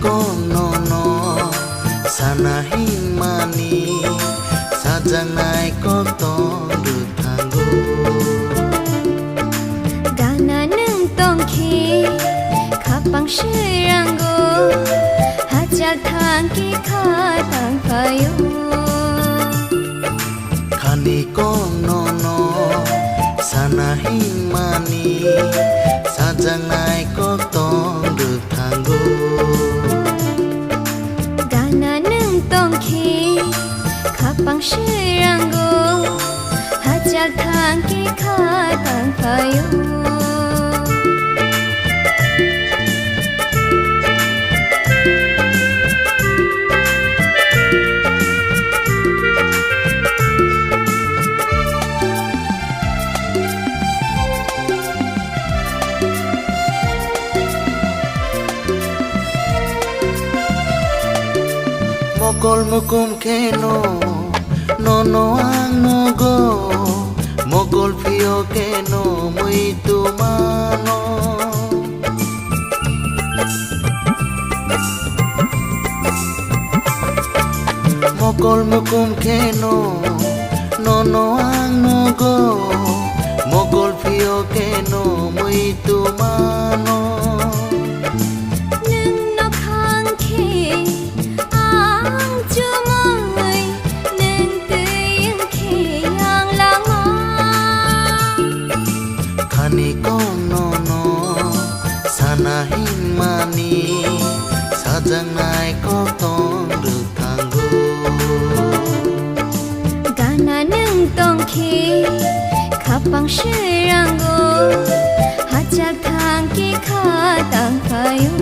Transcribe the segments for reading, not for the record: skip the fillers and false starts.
con no sanahi mani sajangai ko tong được thang go gana nung tong khi khapang shirango hajal thang ki kha tang payo khani con no sanahi mani sajangai ko tong được thang go gana nung tong khi khapang shirango hajal thang ki kha tang payo mokol mokum keno no ang no go mokol pio keno muy tu mano mokol mokum keno no ang no go mokol pio keno muy tu mano khani con no sanahin mani sajangai ko tong được thang go gana nung tong khi khapang shirango hajal thang ki kha tang payo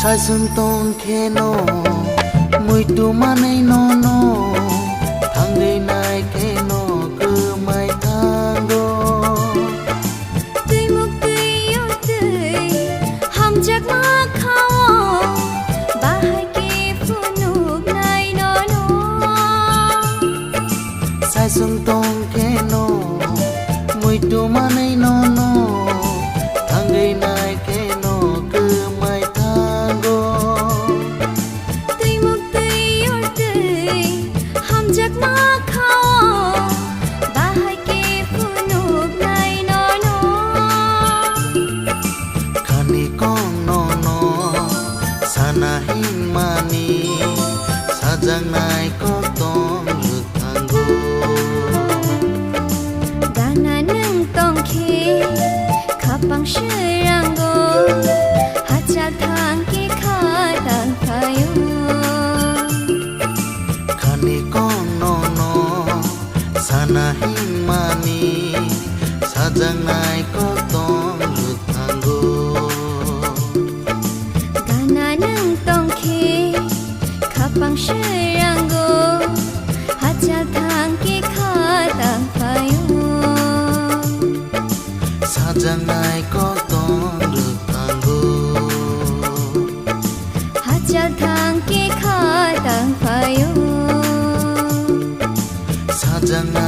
sai sun tong keno muy tu manai no thang dei nai keno cứ mai thang go tươi mục tươi yêu tươi hàm chắc ma khao ba hai ki phu nụ nai no sai sun tong keno muy tu manai no thang dei nai keno cứ mai thang go tươi mục tươi yêu tươi hàm chắc ma khao ba hai ki phu nụ nai no khani con no sanahin mani sajangai ko tong được thang go gana nung tong khi khapang shirango hajal thang ki kha tang payo khani con no sanahin mani sajangai ko tong được thang go gana nung tong khi khapang shirango hajal thang ki kha tang payo sajangai ko tong được thang go hajal thang ki kha tang payo sajangai